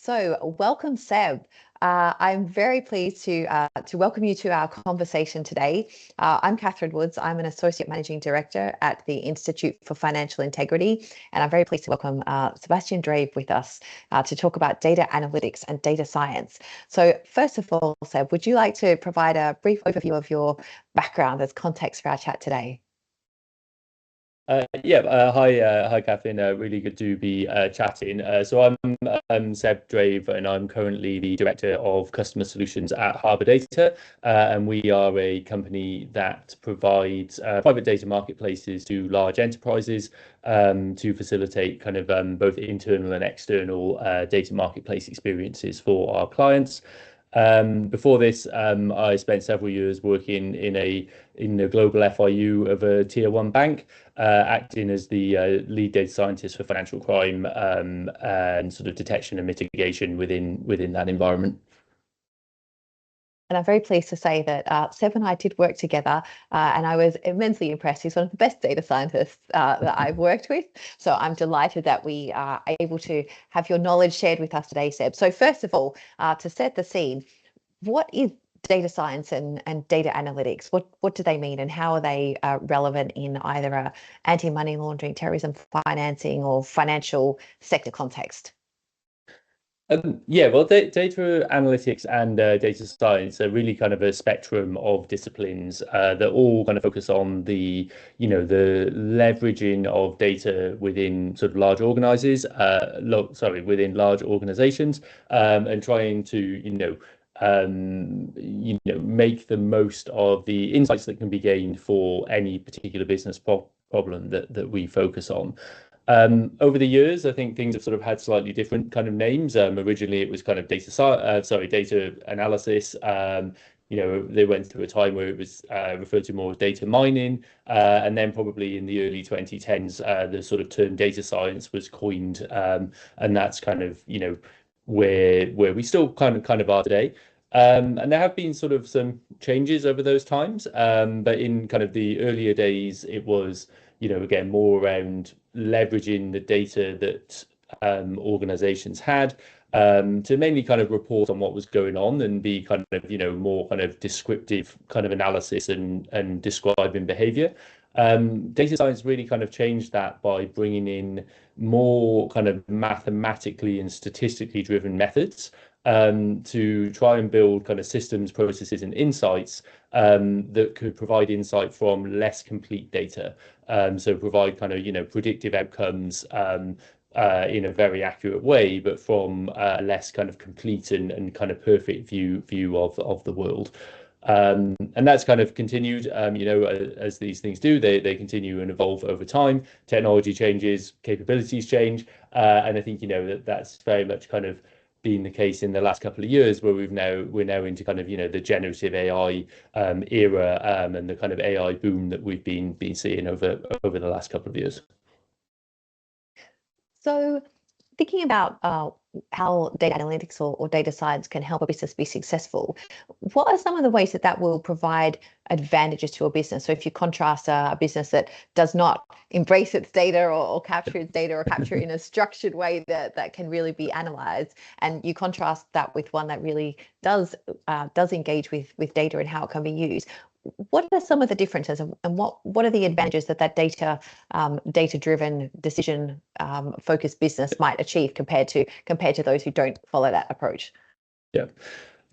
So, welcome, Seb. I'm very pleased to welcome you to our conversation today. I'm Catherine Woods. I'm an Associate Managing Director at the Institute for Financial Integrity, and I'm very pleased to welcome Sebastian Drave with us to talk about data analytics and data science. So, first of all, Seb, would you like to provide a brief overview of your background as context for our chat today? Hi, Catherine. Really good to be chatting. So I'm Seb Drave, and I'm currently the Director of Customer Solutions at Harbr Data, and we are a company that provides private data marketplaces to large enterprises to facilitate kind of both internal and external data marketplace experiences for our clients. Before this, I spent several years working in a global FIU of a tier one bank, acting as the lead data scientist for financial crime and sort of detection and mitigation within that environment. And I'm very pleased to say that Seb and I did work together, and I was immensely impressed. He's one of the best data scientists that I've worked with. So I'm delighted that we are able to have your knowledge shared with us today, Seb. So first of all, to set the scene, what is data science and data analytics? What do they mean, and how are they relevant in either a anti-money laundering, terrorism financing, or financial sector context? Data analytics and data science are really kind of a spectrum of disciplines that all kind of focus on the leveraging of data within sort of large within large organizations, and trying to, make the most of the insights that can be gained for any particular business problem that we focus on. Over the years, I think things have sort of had slightly different kind of names. Originally, it was kind of data analysis. They went through a time where it was referred to more as data mining, and then probably in the early 2010s, the sort of term data science was coined, and that's kind of where we still kind of are today. And there have been sort of some changes over those times, but in kind of the earlier days, it was again, more around leveraging the data that organizations had to mainly kind of report on what was going on and be kind of, more kind of descriptive kind of analysis and describing behavior. Data science really kind of changed that by bringing in more kind of mathematically and statistically driven methods to try and build kind of systems, processes, and insights that could provide insight from less complete data. So provide kind of, predictive outcomes in a very accurate way, but from a less kind of complete and kind of perfect view of the world. And that's kind of continued, as these things do, they continue and evolve over time. Technology changes, capabilities change, and I think that's very much kind of been the case in the last couple of years, where we're now into kind of the generative AI era, and the kind of AI boom that we've been seeing over the last couple of years. So, thinking about how data analytics or data science can help a business be successful, what are some of the ways that will provide advantages to a business? So if you contrast a business that does not embrace its data or capture its data or capture it in a structured way that can really be analyzed, and you contrast that with one that really does engage with data and how it can be used, what are some of the differences, and what are the advantages that data-driven, decision focused business might achieve compared to those who don't follow that approach?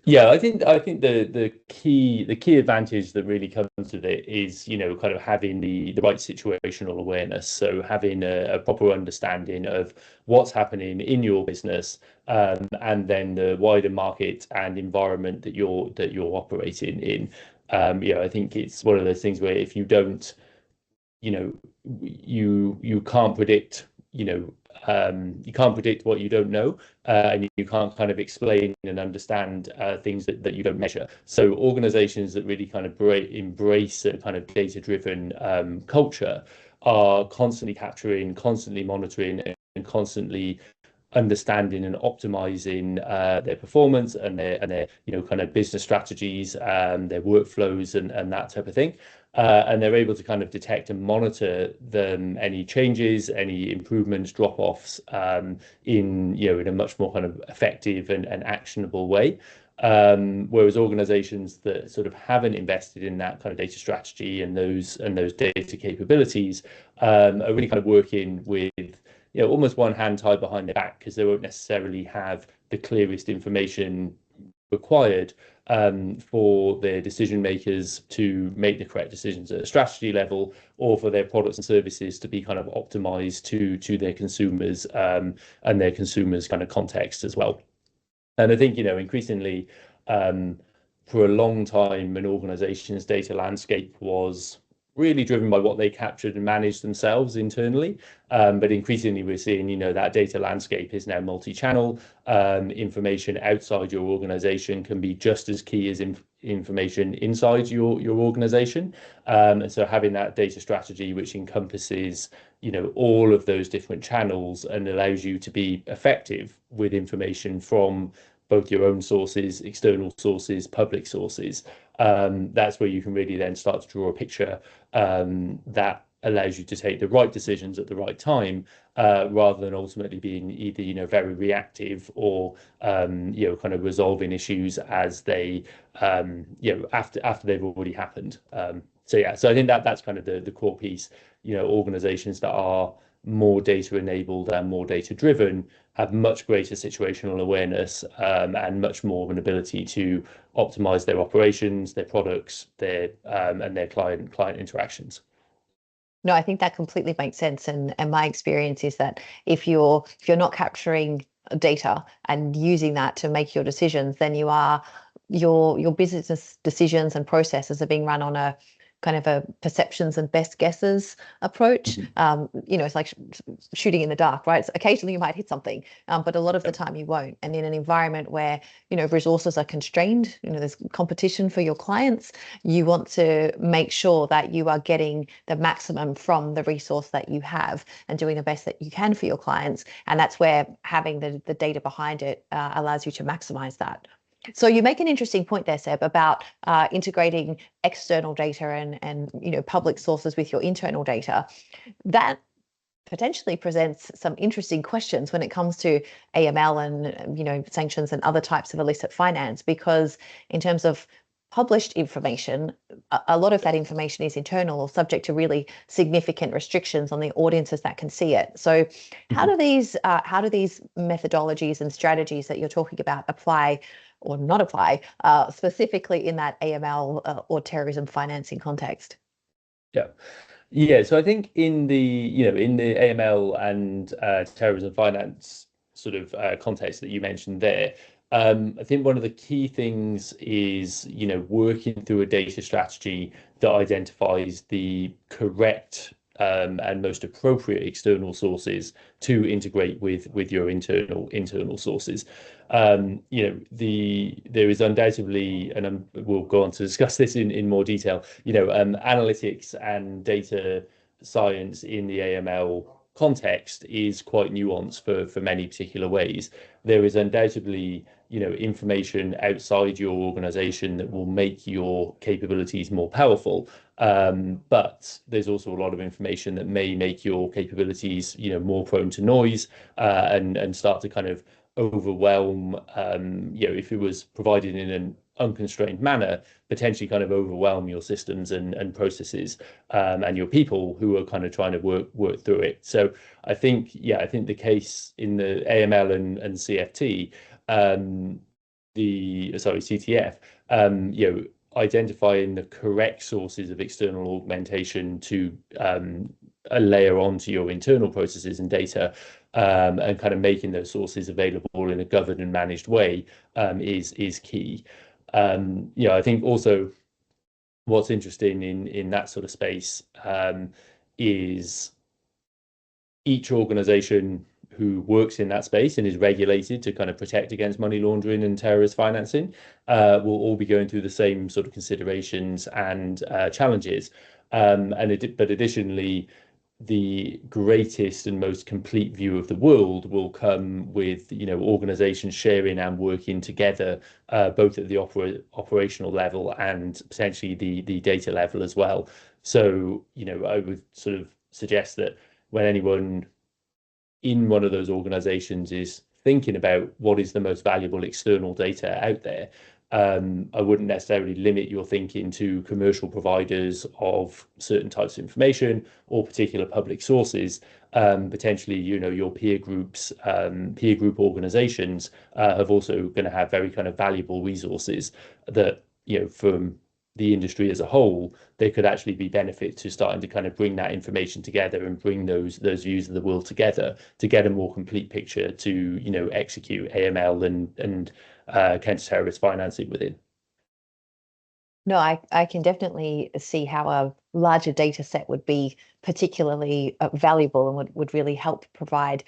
Yeah, I think the key advantage that really comes with it is kind of having the right situational awareness. So having a proper understanding of what's happening in your business, and then the wider market and environment that you're operating in. I think it's one of those things where if you don't, you can't predict, you can't predict what you don't know, and you can't kind of explain and understand things that you don't measure. So organizations that really kind of embrace a kind of data-driven culture are constantly capturing, constantly monitoring, and constantly understanding and optimizing their performance and their kind of business strategies, their workflows and that type of thing. and they're able to kind of detect and monitor any changes, any improvements, drop-offs in a much more kind of effective and actionable way. Whereas organizations that sort of haven't invested in that kind of data strategy and those data capabilities are really kind of working with almost one hand tied behind their back, because they won't necessarily have the clearest information required for their decision makers to make the correct decisions at a strategy level, or for their products and services to be kind of optimized to their consumers and their consumers kind of context as well. And I think, increasingly, for a long time, an organization's data landscape was really driven by what they captured and managed themselves internally. But increasingly, we're seeing, that data landscape is now multi-channel. Information outside your organization can be just as key as information inside your organization. And so having that data strategy, which encompasses, all of those different channels and allows you to be effective with information from both your own sources, external sources, public sources, that's where you can really then start to draw a picture that allows you to take the right decisions at the right time, rather than ultimately being either very reactive or kind of resolving issues as they after they've already happened. So I think that's kind of the core piece. Organizations that are more data enabled and more data driven have much greater situational awareness and much more of an ability to optimize their operations, their products, and their client interactions. No, I think that completely makes sense. And my experience is that if you're not capturing data and using that to make your decisions, then your business decisions and processes are being run on a kind of a perceptions and best guesses approach. It's like shooting in the dark, right? So occasionally you might hit something, but a lot of the time you won't. And in an environment where, resources are constrained, there's competition for your clients, you want to make sure that you are getting the maximum from the resource that you have and doing the best that you can for your clients. And that's where having the data behind it allows you to maximize that. So you make an interesting point there, Seb, about integrating external data and public sources with your internal data. That potentially presents some interesting questions when it comes to AML and sanctions and other types of illicit finance, because in terms of published information, a lot of that information is internal or subject to really significant restrictions on the audiences that can see it. So how do these methodologies and strategies that you're talking about apply or not apply specifically in that AML or terrorism financing context? So I think in the AML and terrorism finance sort of context that you mentioned there, I think one of the key things is working through a data strategy that identifies the correct and most appropriate external sources to integrate with your internal sources. There is undoubtedly, and we'll go on to discuss this in more detail, analytics and data science in the AML context is quite nuanced for many particular ways. There is undoubtedly information outside your organization that will make your capabilities more powerful, but there's also a lot of information that may make your capabilities more prone to noise and start to kind of overwhelm, if it was provided in an unconstrained manner, potentially kind of overwhelm your systems and processes and your people who are kind of trying to work through it. So I think the case in the AML and CFT, CTF, identifying the correct sources of external augmentation to layer onto your internal processes and data, and kind of making those sources available in a governed and managed way is key. I think also what's interesting in that sort of space is each organization who works in that space and is regulated to kind of protect against money laundering and terrorist financing will all be going through the same sort of considerations and challenges. But additionally, the greatest and most complete view of the world will come with, organizations sharing and working together, both at the operational level and potentially the data level as well. So, I would sort of suggest that when anyone in one of those organizations is thinking about what is the most valuable external data out there, I wouldn't necessarily limit your thinking to commercial providers of certain types of information or particular public sources. Potentially, your peer groups, peer group organizations have also going to have very kind of valuable resources that, from the industry as a whole, there could actually be benefit to starting to kind of bring that information together and bring those views of the world together to get a more complete picture to, execute AML and counter-terrorist financing within. No, I can definitely see how a larger data set would be particularly valuable and would really help provide,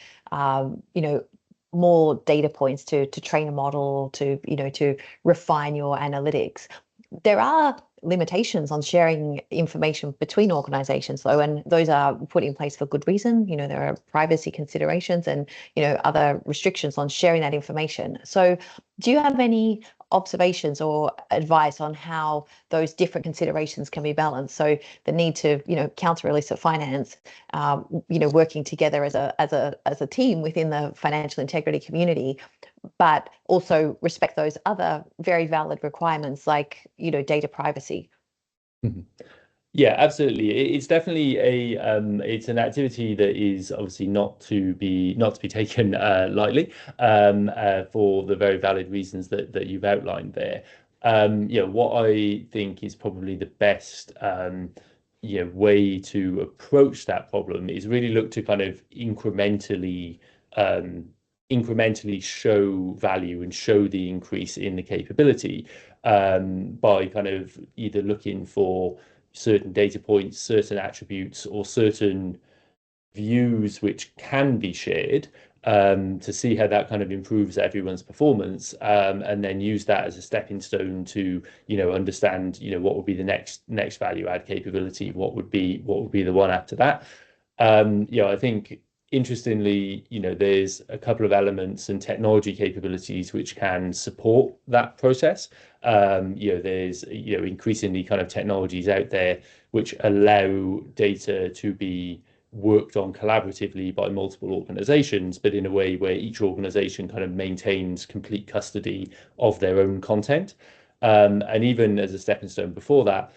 more data points to train a model, to refine your analytics. There are limitations on sharing information between organizations, though, and those are put in place for good reason. There are privacy considerations and, other restrictions on sharing that information. So do you have any observations or advice on how those different considerations can be balanced? So the need to, counter illicit finance, working together as a team within the financial integrity community, but also respect those other very valid requirements like, data privacy. Mm-hmm. Yeah, absolutely. It's definitely it's an activity that is obviously not to be taken lightly, for the very valid reasons that you've outlined there. What I think is probably the best way to approach that problem is really look to kind of incrementally show value and show the increase in the capability, by kind of either looking for certain data points, certain attributes, or certain views which can be shared, to see how that kind of improves everyone's performance, and then use that as a stepping stone to, understand, what would be the next value add capability, what would be the one after that. I think interestingly, there's a couple of elements and technology capabilities which can support that process. There's, increasingly kind of technologies out there which allow data to be worked on collaboratively by multiple organizations, but in a way where each organization kind of maintains complete custody of their own content. And even as a stepping stone before that,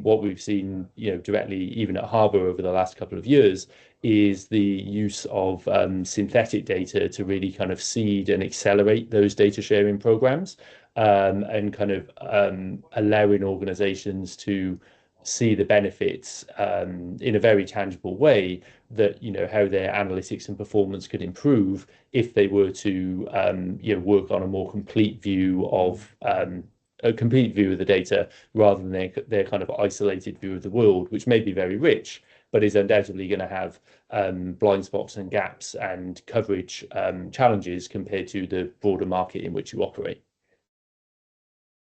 what we've seen, directly even at Harbr over the last couple of years is the use of synthetic data to really kind of seed and accelerate those data sharing programs, and kind of allowing organizations to see the benefits in a very tangible way, that how their analytics and performance could improve if they were to work on a more complete view of the data, rather than their kind of isolated view of the world, which may be very rich, but is undoubtedly going to have blind spots and gaps and coverage challenges compared to the broader market in which you operate.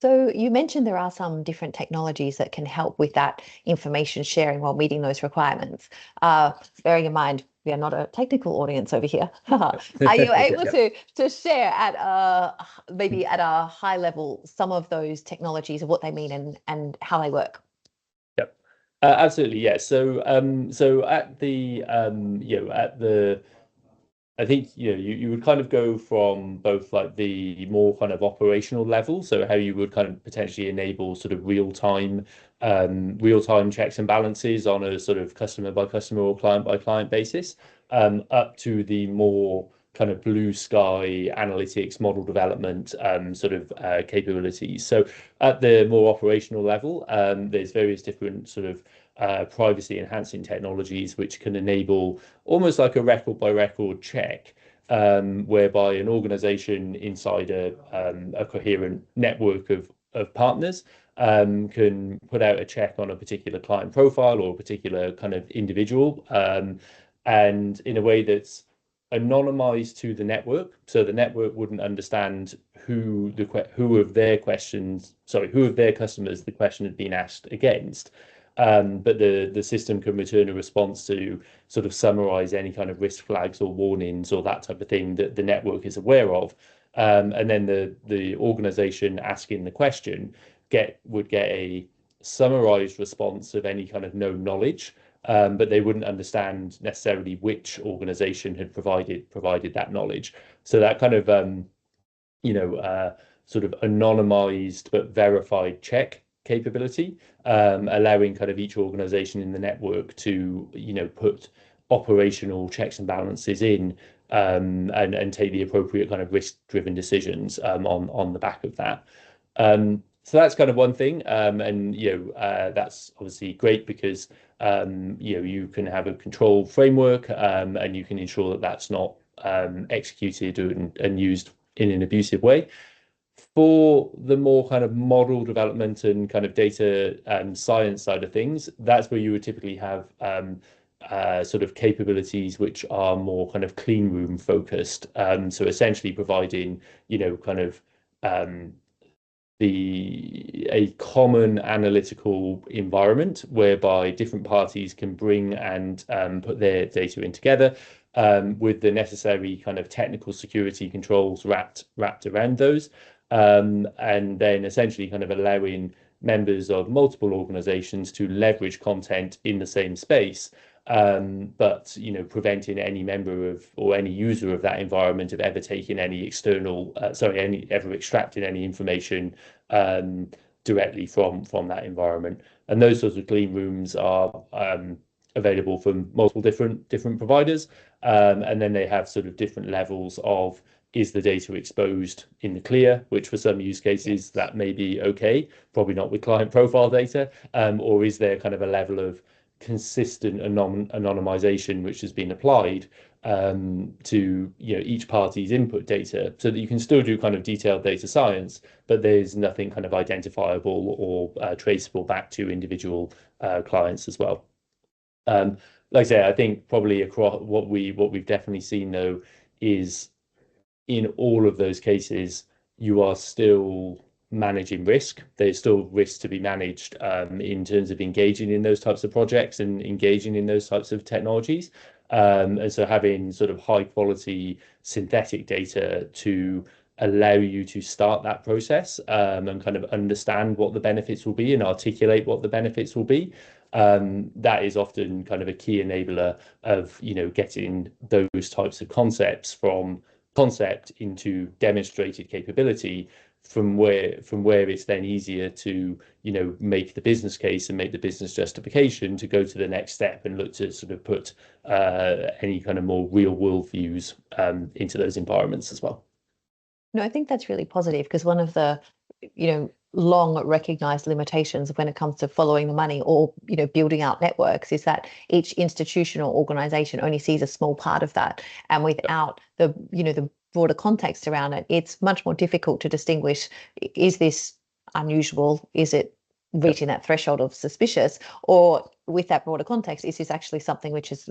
So you mentioned there are some different technologies that can help with that information sharing while meeting those requirements. Bearing in mind, we are not a technical audience over here. Are you able to share at maybe at a high level some of those technologies and what they mean and how they work? Yep, absolutely. Yeah. So at the I think you would kind of go from both like the more kind of operational level, so how you would kind of potentially enable sort of real time checks and balances on a sort of customer by customer or client by client basis, up to the more kind of blue sky analytics model development sort of capabilities. So at the more operational level, there's various different sort of privacy enhancing technologies which can enable almost like a record by record check, whereby an organization inside a coherent network of partners can put out a check on a particular client profile or a particular kind of individual, and in a way that's anonymized to the network, so the network wouldn't understand who of their customers the question had been asked against, but the system can return a response to sort of summarize any kind of risk flags or warnings or that type of thing that the network is aware of. And then the organization asking the question would get a summarized response of any kind of known knowledge, but they wouldn't understand necessarily which organization had provided that knowledge. So that kind of sort of anonymized but verified check capability, allowing kind of each organization in the network to put operational checks and balances in, and take the appropriate kind of risk-driven decisions on the back of that. So that's kind of one thing, and that's obviously great because you can have a control framework, and you can ensure that that's not executed and used in an abusive way. For the more kind of model development and kind of data science side of things, that's where you would typically have sort of capabilities which are more kind of clean room focused. So essentially providing, kind of a common analytical environment whereby different parties can bring and put their data in together, with the necessary kind of technical security controls wrapped around those, and then essentially kind of allowing members of multiple organizations to leverage content in the same space, but preventing any member of or any user of that environment of ever taking any ever extracting any information directly from that environment. And those sorts of clean rooms are available from multiple different providers, and then they have sort of different levels of, is the data exposed in the clear, which for some use cases that may be okay, probably not with client profile data, or is there kind of a level of consistent anonymization which has been applied to each party's input data, so that you can still do kind of detailed data science, but there's nothing kind of identifiable or traceable back to individual clients as well. Like I say, I think probably across what we've definitely seen though is in all of those cases, you are still managing risk. There's still risk to be managed in terms of engaging in those types of projects and engaging in those types of technologies. And so having sort of high quality synthetic data to allow you to start that process, and kind of understand what the benefits will be and articulate what the benefits will be. That is often kind of a key enabler of getting those types of concepts from concept into demonstrated capability, from where it's then easier to make the business case and make the business justification to go to the next step and look to sort of put any kind of more real world views into those environments as well. No, I think that's really positive, because one of the long recognized limitations when it comes to following the money or building out networks is that each institutional organization only sees a small part of that, and without the broader context around it, it's much more difficult to distinguish, is this unusual, is it reaching that threshold of suspicious, or with that broader context, is this actually something which is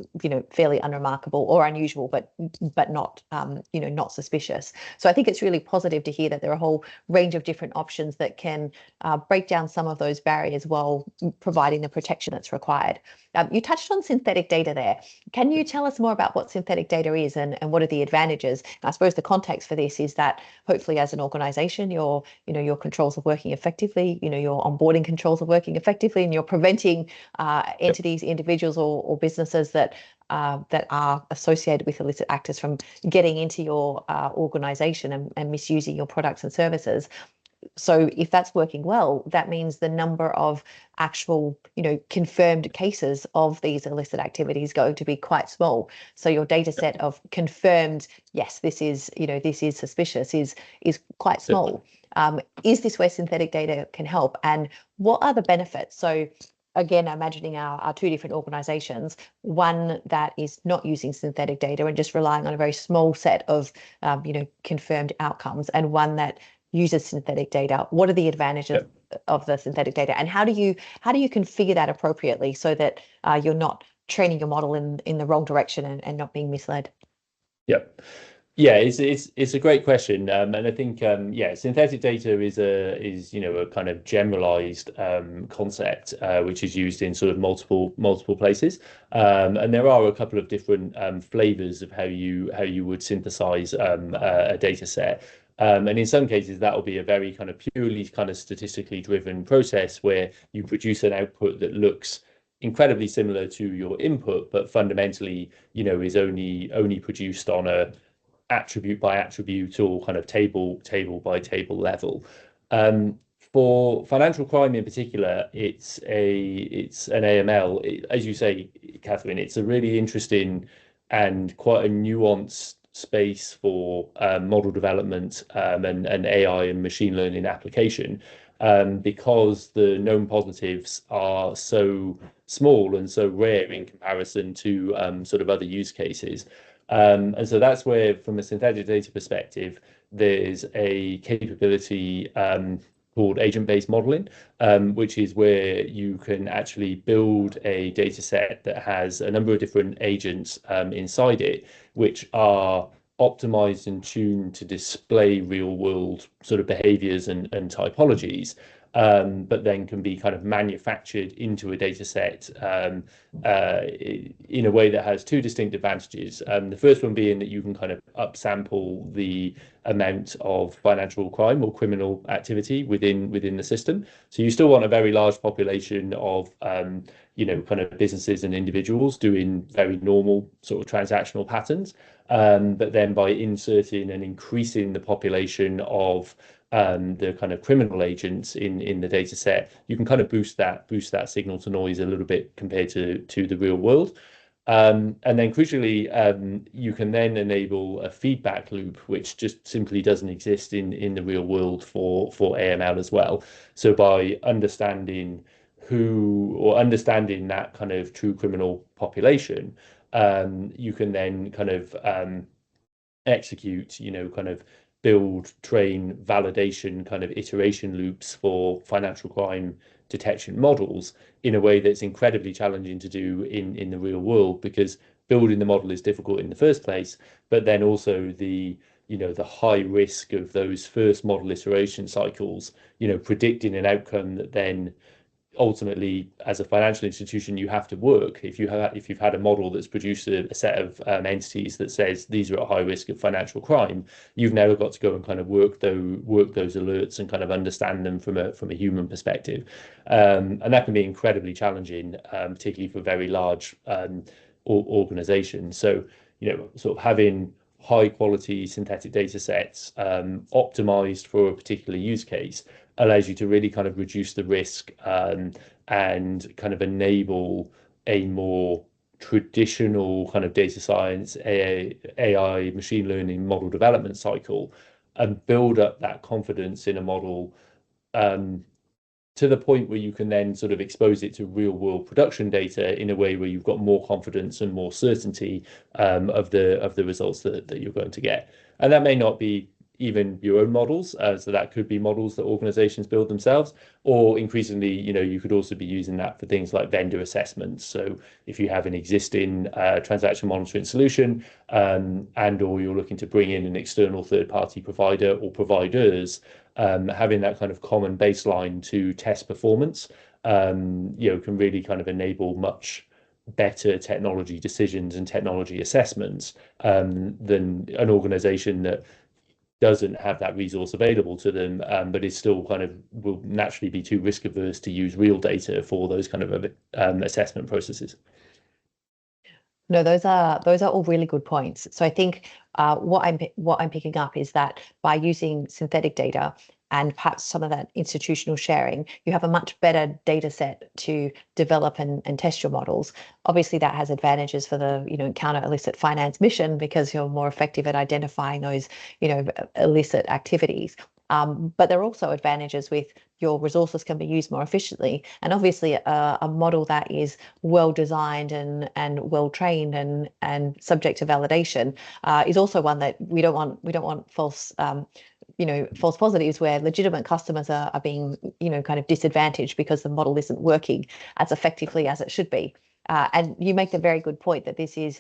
fairly unremarkable or unusual, but not not suspicious. So I think it's really positive to hear that there are a whole range of different options that can break down some of those barriers while providing the protection that's required. You touched on synthetic data there. Can you tell us more about what synthetic data is and what are the advantages? And I suppose the context for this is that hopefully as an organization, your controls are working effectively, your onboarding controls are working effectively, and you're preventing entities, individuals, or businesses that are associated with illicit actors from getting into your organization and misusing your products and services. So if that's working well, that means the number of actual, confirmed cases of these illicit activities is going to be quite small. So your data set of confirmed, yes, this is suspicious, is quite small. Is this where synthetic data can help? And what are the benefits? So again, imagining our two different organizations, one that is not using synthetic data and just relying on a very small set of, confirmed outcomes, and one that uses synthetic data. What are the advantages of the synthetic data, and how do you configure that appropriately so that you're not training your model in the wrong direction and not being misled? Yep. Yeah, it's a great question, and I think yeah, synthetic data is a kind of generalized concept which is used in sort of multiple places, and there are a couple of different flavors of how you would synthesize a data set. And in some cases, that will be a very kind of purely kind of statistically driven process where you produce an output that looks incredibly similar to your input, but fundamentally, is only produced on a attribute by attribute or kind of table by table level. For financial crime in particular, it's an AML. As you say, Catherine, it's a really interesting and quite a nuanced space for model development and AI and machine learning application, because the known positives are so small and so rare in comparison to sort of other use cases. And so that's where, from a synthetic data perspective, there's a capability called agent-based modeling, which is where you can actually build a data set that has a number of different agents inside it, which are optimized and tuned to display real world sort of behaviors and typologies, but then can be kind of manufactured into a data set in a way that has two distinct advantages. The first one being that you can kind of upsample the amount of financial crime or criminal activity within the system. So you still want a very large population of kind of businesses and individuals doing very normal sort of transactional patterns. But then by inserting and increasing the population of the kind of criminal agents in the data set, you can kind of boost that signal to noise a little bit compared to the real world. And then crucially, you can then enable a feedback loop, which just simply doesn't exist in the real world for AML as well. So by understanding understanding that kind of true criminal population, you can then kind of execute, kind of build, train, validation, kind of iteration loops for financial crime detection models in a way that's incredibly challenging to do in the real world, because building the model is difficult in the first place, but then also the high risk of those first model iteration cycles, predicting an outcome that then ultimately, as a financial institution, you have to work. If you've had a model that's produced a set of entities that says these are at high risk of financial crime, you've now got to go and kind of work those alerts and kind of understand them from a human perspective, and that can be incredibly challenging, particularly for very large organizations. So sort of having high quality synthetic data sets optimized for a particular use case allows you to really kind of reduce the risk, and kind of enable a more traditional kind of data science, AI machine learning model development cycle, and build up that confidence in a model to the point where you can then sort of expose it to real world production data in a way where you've got more confidence and more certainty of the results that you're going to get. And that may not be even your own models, so that could be models that organizations build themselves, or increasingly, you could also be using that for things like vendor assessments. So if you have an existing transaction monitoring solution, and or you're looking to bring in an external third-party provider or providers, having that kind of common baseline to test performance, can really kind of enable much better technology decisions and technology assessments than an organization that doesn't have that resource available to them, but is still kind of will naturally be too risk averse to use real data for those kind of assessment processes. No, those are all really good points. So I think what I'm picking up is that by using synthetic data and perhaps some of that institutional sharing, you have a much better data set to develop and test your models. Obviously, that has advantages for the counter illicit finance mission, because you're more effective at identifying those illicit activities. But there are also advantages with your resources can be used more efficiently, and obviously a model that is well designed and well trained and subject to validation is also one that we don't want false false positives where legitimate customers are being kind of disadvantaged because the model isn't working as effectively as it should be. And you make the very good point that this is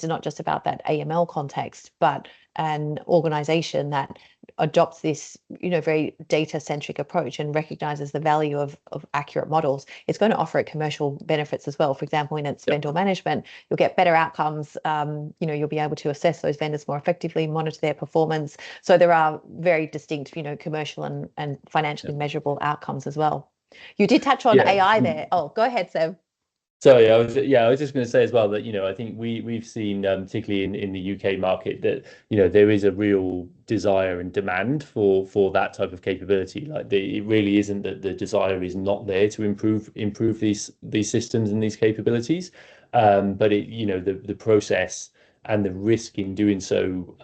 not just about that AML context, but an organization that adopts this, very data-centric approach and recognizes the value of accurate models. It's going to offer it commercial benefits as well. For example, in its vendor management, you'll get better outcomes. You'll be able to assess those vendors more effectively, monitor their performance. So there are very distinct, commercial and financially measurable outcomes as well. You did touch on AI there. Oh, go ahead, Seb. Sorry, I was just going to say as well that, I think we've seen, particularly in the UK market, that, there is a real desire and demand for that type of capability. Like it really isn't that the desire is not there to improve these systems and these capabilities, but the process and the risk in doing so,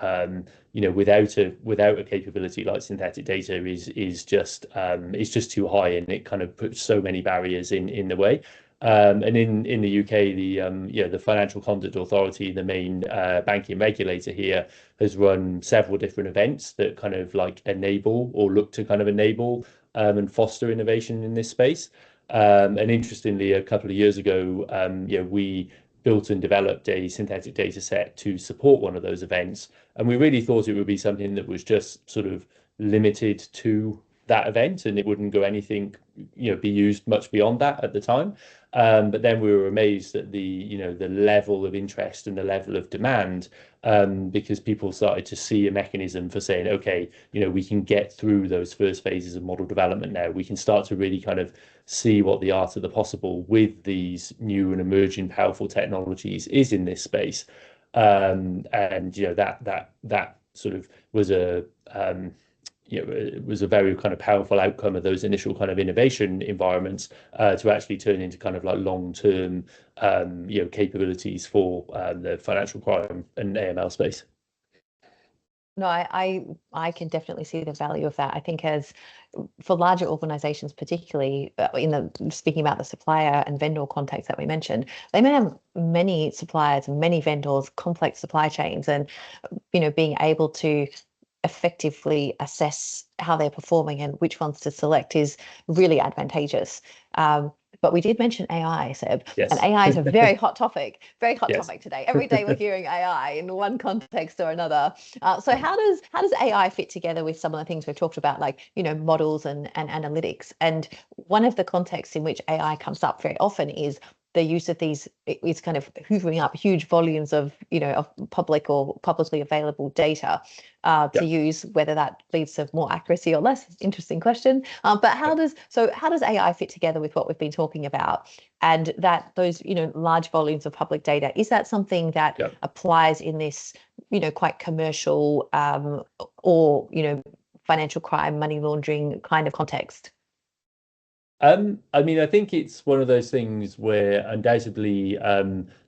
without a capability like synthetic data is just too high, and it kind of puts so many barriers in the way. And in the UK, the Financial Conduct Authority, the main banking regulator here, has run several different events that kind of like enable or look to kind of enable and foster innovation in this space. And interestingly, a couple of years ago, we built and developed a synthetic data set to support one of those events, and we really thought it would be something that was just sort of limited to that event, and it wouldn't go anything, be used much beyond that at the time. But then we were amazed at the level of interest and the level of demand, because people started to see a mechanism for saying, okay, we can get through those first phases of model development now. We can start to really kind of see what the art of the possible with these new and emerging powerful technologies is in this space. And that sort of was it was a very kind of powerful outcome of those initial kind of innovation environments, to actually turn into kind of like long-term capabilities for the financial crime and AML space. No, I can definitely see the value of that. I think as for larger organizations, particularly speaking about the supplier and vendor context that we mentioned, they may have many suppliers and many vendors, complex supply chains, and being able to effectively assess how they're performing and which ones to select is really advantageous. But we did mention AI, Seb, yes. And AI is a very hot topic topic today. Every day we're hearing AI in one context or another. So how does AI fit together with some of the things we've talked about, like models and analytics? And one of the contexts in which AI comes up very often is the use of these. It's kind of hoovering up huge volumes of of public or publicly available data to use, whether that leads to more accuracy or less. Interesting question. But how does AI fit together with what we've been talking about, and that those large volumes of public data, is that something that applies in this quite commercial or financial crime, money laundering kind of context? I mean, I think it's one of those things where undoubtedly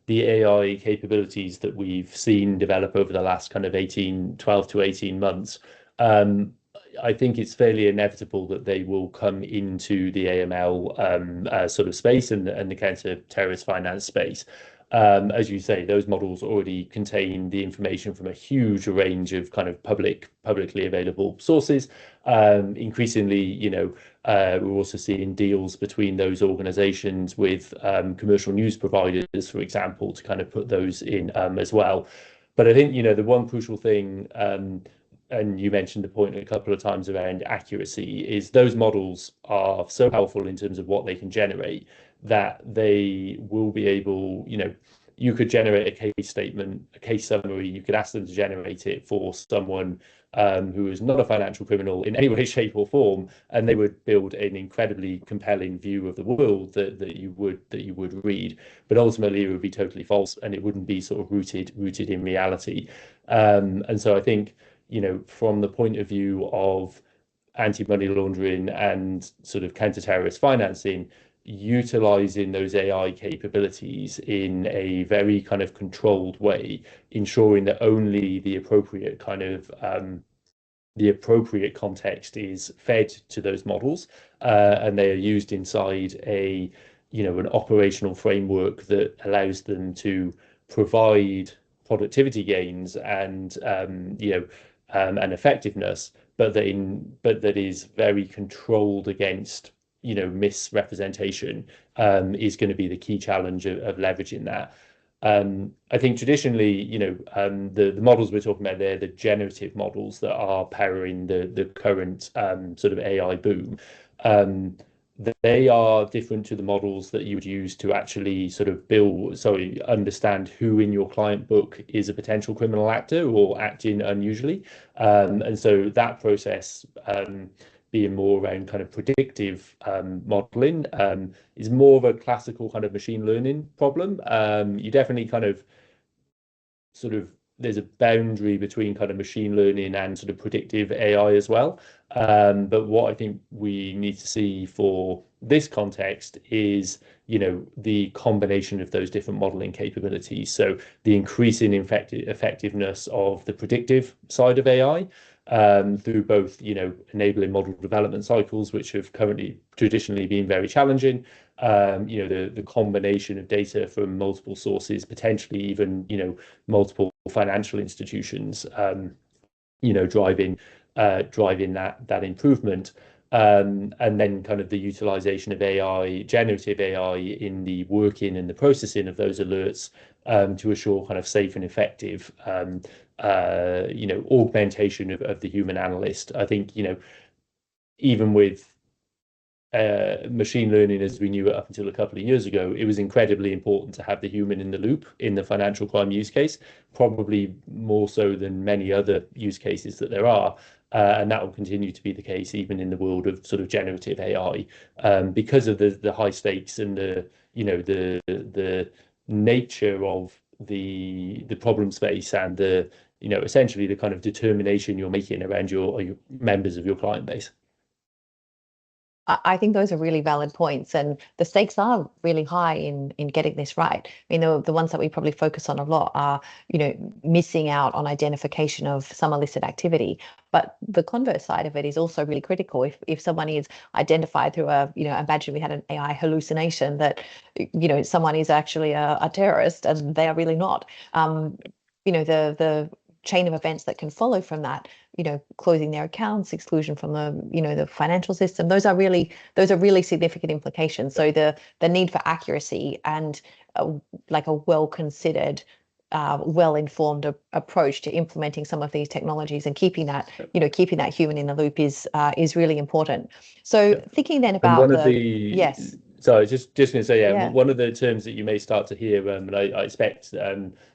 the AI capabilities that we've seen develop over the last kind of 12 to 18 months, I think it's fairly inevitable that they will come into the AML sort of space and the counter-terrorist finance space. As you say, those models already contain the information from a huge range of kind of publicly available sources. Increasingly, we're also seeing deals between those organizations with commercial news providers, for example, to kind of put those in as well. But I think, the one crucial thing, and you mentioned the point a couple of times around accuracy, is those models are so powerful in terms of what they can generate that they will be able, you could generate a case statement, a case summary, you could ask them to generate it for someone who is not a financial criminal in any way, shape or form, and they would build an incredibly compelling view of the world that you would read. But ultimately it would be totally false, and it wouldn't be sort of rooted in reality. And so I think, from the point of view of anti-money laundering and sort of counter-terrorist financing, utilizing those AI capabilities in a very kind of controlled way, ensuring that only the appropriate kind of the appropriate context is fed to those models, and they are used inside an operational framework that allows them to provide productivity gains and and effectiveness, but that is very controlled against misrepresentation is going to be the key challenge of leveraging that. I think traditionally, the models we're talking about there, the generative models that are powering the current sort of AI boom, they are different to the models that you would use to actually sort of understand who in your client book is a potential criminal actor or acting unusually. And so that process, being more around kind of predictive modeling, is more of a classical kind of machine learning problem. You definitely kind of sort of there's a boundary between kind of machine learning and sort of predictive AI as well. But what I think we need to see for this context is, the combination of those different modeling capabilities. So the increasing effectiveness of the predictive side of AI, through both, enabling model development cycles, which have traditionally been very challenging. The combination of data from multiple sources, potentially even, multiple financial institutions, driving that improvement. And then kind of the utilization of AI, generative AI, in the working and the processing of those alerts, to assure kind of safe and effective, augmentation of the human analyst. I think, even with machine learning as we knew it up until a couple of years ago, it was incredibly important to have the human in the loop in the financial crime use case, probably more so than many other use cases that there are. And that will continue to be the case even in the world of sort of generative AI, because of the high stakes and the nature of the problem space and the essentially the kind of determination you're making around your members of your client base. I think those are really valid points, and the stakes are really high in getting this right. I mean, the ones that we probably focus on a lot are, missing out on identification of some illicit activity. But the converse side of it is also really critical. If someone is identified through imagine we had an AI hallucination that, someone is actually a terrorist and they are really not. The chain of events that can follow from that, closing their accounts, exclusion from the financial system, those are really significant implications. So the need for accuracy and like a well-considered, well-informed approach to implementing some of these technologies and keeping that human in the loop is really important. So thinking then about yes. So just going to say, Yeah. one of the terms that you may start to hear, and I expect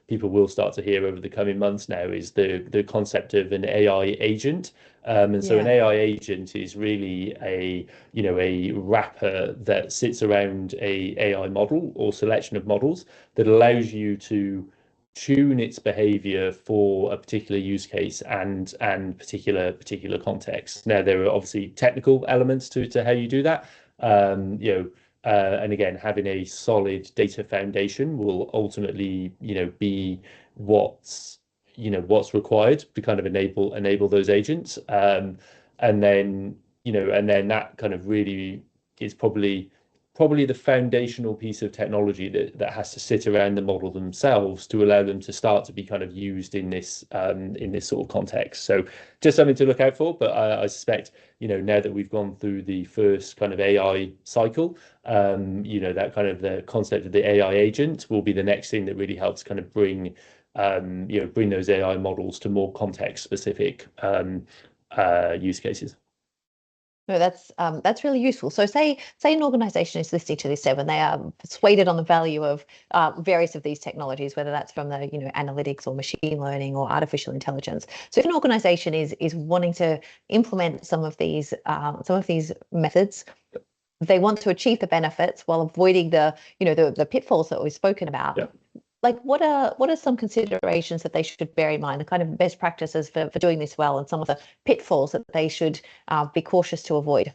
people will start to hear over the coming months now, is the concept of an AI agent. And so an AI agent is really a wrapper that sits around a AI model or selection of models that allows you to tune its behavior for a particular use case and particular context. Now, there are obviously technical elements to how you do that. And again, having a solid data foundation will ultimately, be what's required to kind of enable those agents. And then that kind of really is probably the foundational piece of technology that has to sit around the model themselves to allow them to start to be kind of used in this sort of context. So just something to look out for. But I suspect, now that we've gone through the first kind of AI cycle, that kind of the concept of the AI agent will be the next thing that really helps kind of bring those AI models to more context specific use cases. No, that's really useful. So say an organization is listening to this, and they are persuaded on the value of various of these technologies, whether that's from the analytics or machine learning or artificial intelligence. So if an organization is wanting to implement some of these methods, they want to achieve the benefits while avoiding the pitfalls that we've spoken about. Yeah. Like what are some considerations that they should bear in mind, the kind of best practices for doing this well, and some of the pitfalls that they should be cautious to avoid?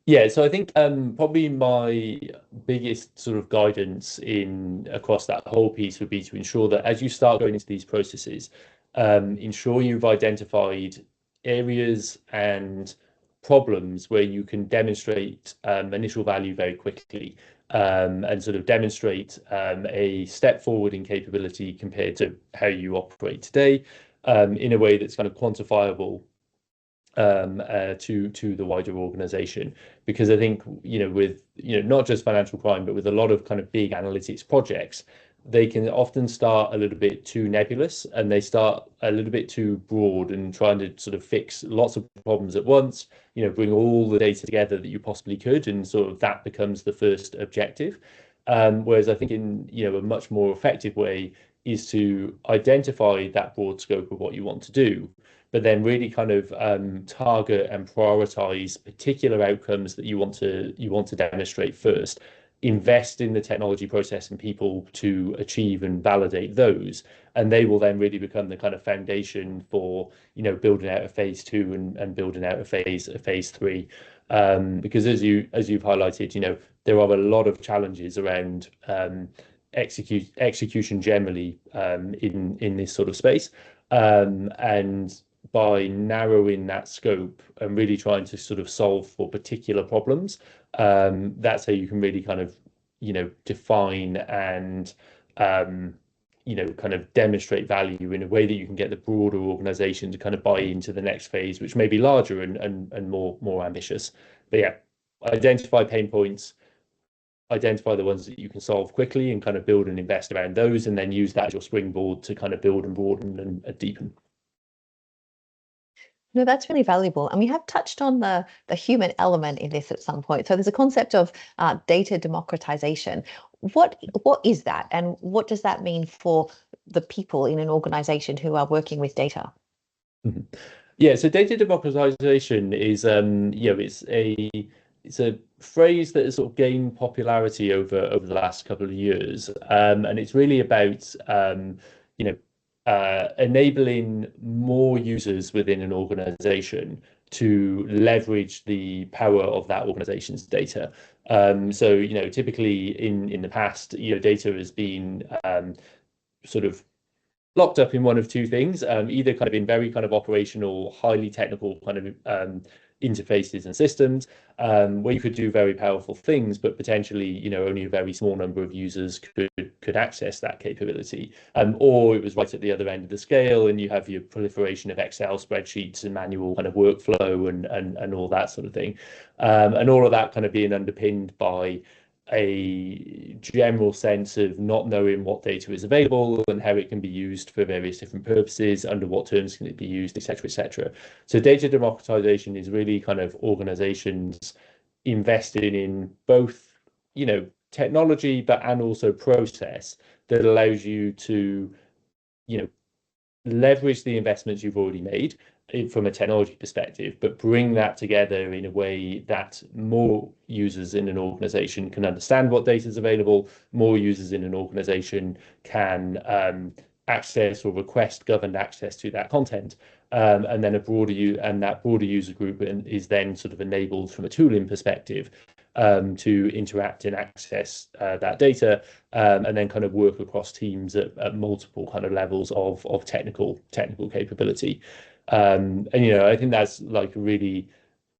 Yeah. So I think probably my biggest sort of guidance across that whole piece would be to ensure that as you start going into these processes, ensure you've identified areas and problems where you can demonstrate initial value very quickly, and sort of demonstrate a step forward in capability compared to how you operate today, in a way that's kind of quantifiable to the wider organization. Because I think, with, not just financial crime, but with a lot of kind of big analytics projects, they can often start a little bit too nebulous, and they start a little bit too broad and trying to sort of fix lots of problems at once, bring all the data together that you possibly could, and sort of that becomes the first objective. Whereas I think in, a much more effective way is to identify that broad scope of what you want to do, but then really kind of target and prioritize particular outcomes that you want to demonstrate first. Invest in the technology process and people to achieve and validate those, and they will then really become the kind of foundation for building out a phase 2 and building out a phase 3. Because as you've highlighted, there are a lot of challenges around execution generally in this sort of space, and by narrowing that scope and really trying to sort of solve for particular problems, that's how you can really kind of define and kind of demonstrate value in a way that you can get the broader organization to kind of buy into the next phase, which may be larger and more ambitious. But yeah, identify pain points, identify the ones that you can solve quickly, and kind of build and invest around those, and then use that as your springboard to kind of build and broaden and deepen. No, that's really valuable. And we have touched on the human element in this at some point. So there's a concept of data democratization. What is that? And what does that mean for the people in an organization who are working with data? Mm-hmm. Yeah, so data democratization is it's a phrase that has sort of gained popularity over the last couple of years, and it's really about enabling more users within an organization to leverage the power of that organization's data. So typically in the past, data has been sort of locked up in one of two things, either kind of in very kind of operational, highly technical kind of interfaces and systems, where you could do very powerful things, but potentially, only a very small number of users could access that capability. Or it was right at the other end of the scale, and you have your proliferation of Excel spreadsheets and manual kind of workflow and all that sort of thing. And all of that kind of being underpinned by a general sense of not knowing what data is available and how it can be used for various different purposes, under what terms can it be used, etc., etc. So data democratization is really kind of organizations investing in both, technology, and also process that allows you to, leverage the investments you've already made from a technology perspective, but bring that together in a way that more users in an organization can understand what data is available, more users in an organization can access or request governed access to that content, and then that broader user group is then sort of enabled from a tooling perspective to interact and access that data, and then kind of work across teams at multiple kind of levels of technical capability. And I think that's like a really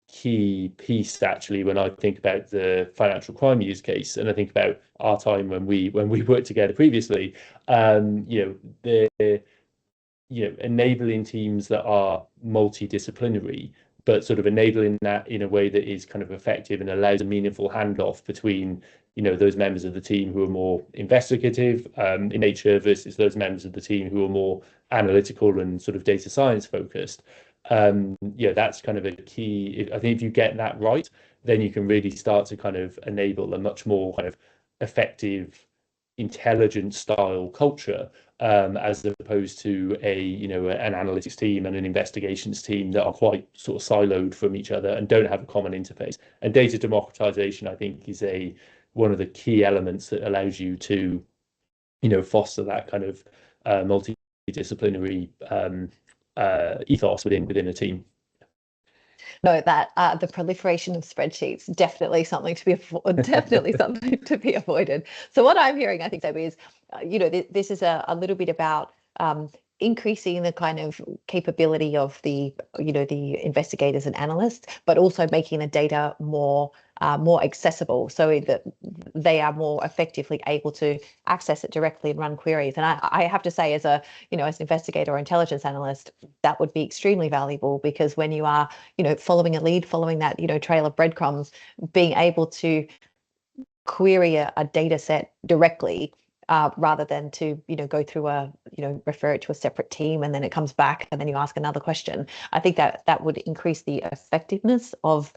key piece actually when I think about the financial crime use case, and I think about our time when we worked together previously. The enabling teams that are multidisciplinary, but sort of enabling that in a way that is kind of effective and allows a meaningful handoff between those members of the team who are more investigative in nature versus those members of the team who are more analytical and sort of data science focused. That's kind of a key. I think if you get that right, then you can really start to kind of enable a much more kind of effective, intelligent style culture, as opposed to an analytics team and an investigations team that are quite sort of siloed from each other and don't have a common interface. And data democratization, I think, is one of the key elements that allows you to foster that kind of multidisciplinary ethos within a team. No, that the proliferation of spreadsheets definitely something to be avoided. So what I'm hearing, I think, Debbie, is this is a little bit about increasing the kind of capability of the investigators and analysts, but also making the data more more accessible, so that they are more effectively able to access it directly and run queries. And I have to say, as a, as an investigator or intelligence analyst, that would be extremely valuable, because when you are, following a lead, following that, trail of breadcrumbs, being able to query a data set directly, rather than to go through refer it to a separate team and then it comes back and then you ask another question. I think that would increase the effectiveness of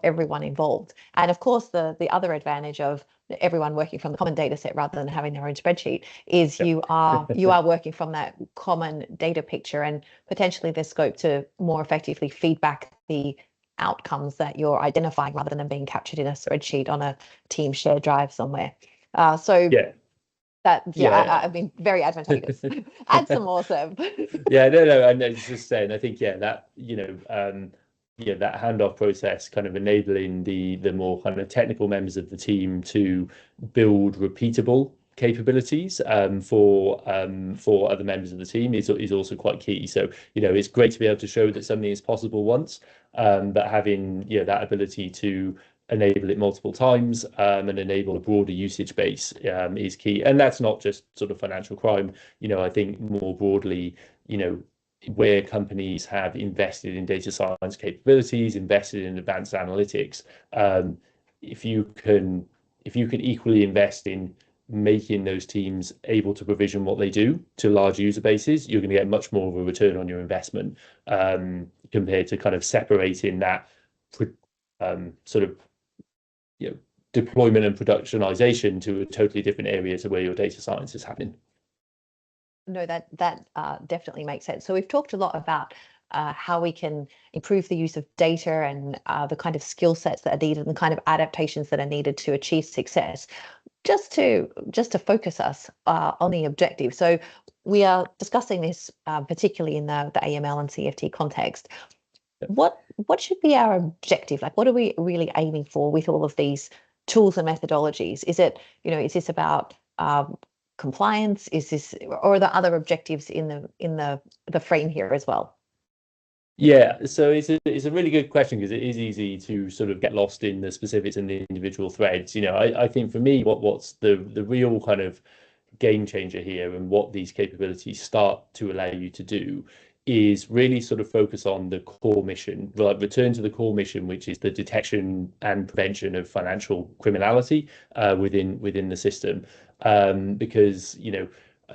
everyone involved. And of course, the other advantage of everyone working from the common data set rather than having their own spreadsheet is you are working from that common data picture, and potentially there's scope to more effectively feedback the outcomes that you're identifying, rather than them being captured in a spreadsheet on a team shared drive somewhere. So yeah. I mean, very advantageous. Add some more, Seb. No, and it's just saying, I think, that, that handoff process, kind of enabling the more kind of technical members of the team to build repeatable capabilities for other members of the team is also quite key. So, it's great to be able to show that something is possible once, but having, that ability to enable it multiple times, and enable a broader usage base is key. And that's not just sort of financial crime. I think more broadly, where companies have invested in data science capabilities, invested in advanced analytics, if you can equally invest in making those teams able to provision what they do to large user bases, you're going to get much more of a return on your investment, compared to kind of separating that sort of deployment and productionization to a totally different area to where your data science is happening. No, that definitely makes sense. So we've talked a lot about how we can improve the use of data, and the kind of skill sets that are needed, and the kind of adaptations that are needed to achieve success. Just to focus us on the objective. So we are discussing this particularly in the AML and CFT context. What should be our objective? Like, what are we really aiming for with all of these tools and methodologies? Is it, is this about compliance? Is this, or are there other objectives in the frame here as well? Yeah, so it's a really good question, because it is easy to sort of get lost in the specifics and the individual threads. I think for me, what's the real kind of game changer here, and what these capabilities start to allow you to do, is really sort of focus on the core mission, like return to the core mission, which is the detection and prevention of financial criminality within the system. Because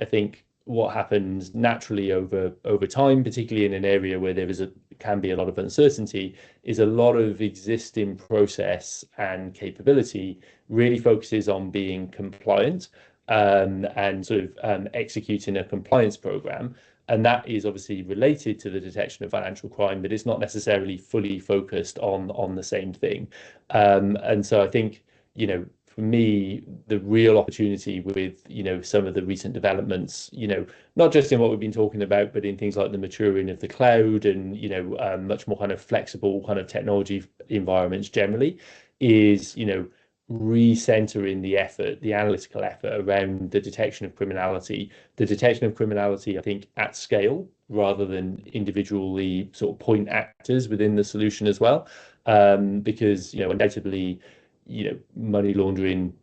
I think what happens naturally over time, particularly in an area where there can be a lot of uncertainty, is a lot of existing process and capability really focuses on being compliant, and sort of executing a compliance program. And that is obviously related to the detection of financial crime, but it's not necessarily fully focused on the same thing. And so I think, for me, the real opportunity with, some of the recent developments, not just in what we've been talking about, but in things like the maturing of the cloud and, much more kind of flexible kind of technology environments generally, is, recentering the effort, the analytical effort around the detection of criminality. The detection of criminality, I think, at scale, rather than individually sort of point actors within the solution as well. Because, undoubtedly, money laundering,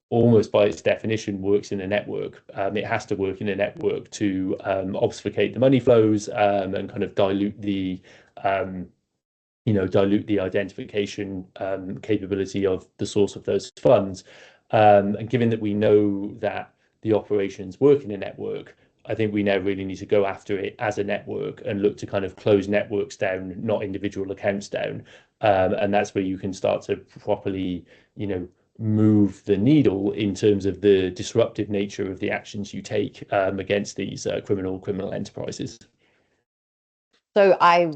almost by its definition, works in a network. It has to work in a network to obfuscate the money flows, and kind of dilute the identification capability of the source of those funds. And given that we know that the operations work in a network, I think we now really need to go after it as a network and look to kind of close networks down, not individual accounts down. And that's where you can start to properly, move the needle in terms of the disruptive nature of the actions you take against these criminal enterprises. So I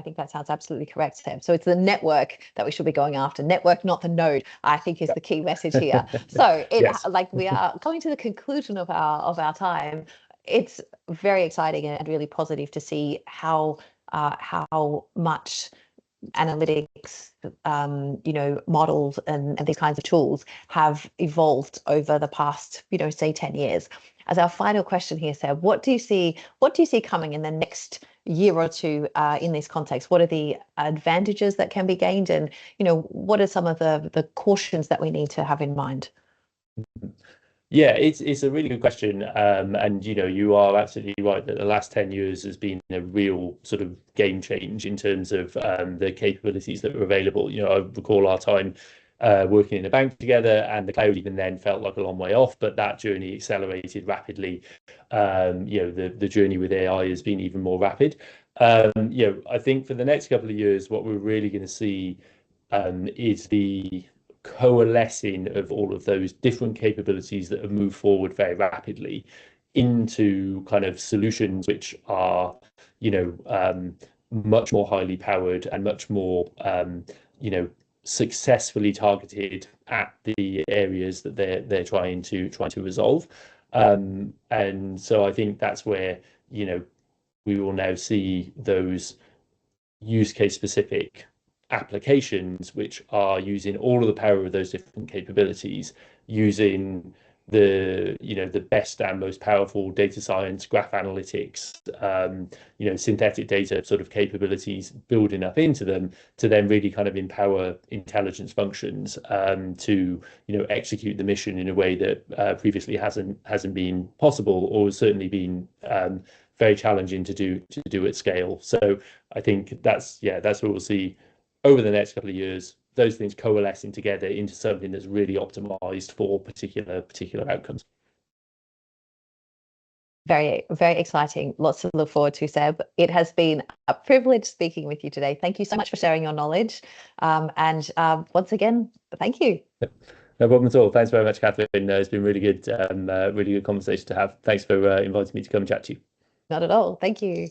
think that sounds absolutely correct, Sam. So it's the network that we should be going after. Network, not the node, I think is the key message here. So Yes. like we are coming to the conclusion of our time. It's very exciting and really positive to see how much analytics, models and these kinds of tools have evolved over the past, say 10 years. as our final question here, Seb, what do you see coming in the next year or two in this context? What are the advantages that can be gained, and what are some of the cautions that we need to have in mind? Yeah, it's a really good question, and you are absolutely right that the last 10 years has been a real sort of game change in terms of the capabilities that were available. I recall our time working in a bank together, and the cloud even then felt like a long way off, but that journey accelerated rapidly. The journey with AI has been even more rapid. I think for the next couple of years, what we're really going to see is the coalescing of all of those different capabilities that have moved forward very rapidly into kind of solutions which are, much more highly powered and much more, successfully targeted at the areas that they're trying to resolve. And so I think that's where, we will now see those use case specific applications which are using all of the power of those different capabilities, using the best and most powerful data science, graph analytics, synthetic data sort of capabilities building up into them to then really kind of empower intelligence functions to execute the mission in a way that previously hasn't been possible, or has certainly been very challenging to do at scale. So I think that's what we'll see over the next couple of years, those things coalescing together into something that's really optimized for particular outcomes. Very, very exciting. Lots to look forward to, Seb. It has been a privilege speaking with you today. Thank you so much for sharing your knowledge. And once again, thank you. No problem at all. Thanks very much, Catherine. It's been really good conversation to have. Thanks for inviting me to come and chat to you. Not at all. Thank you.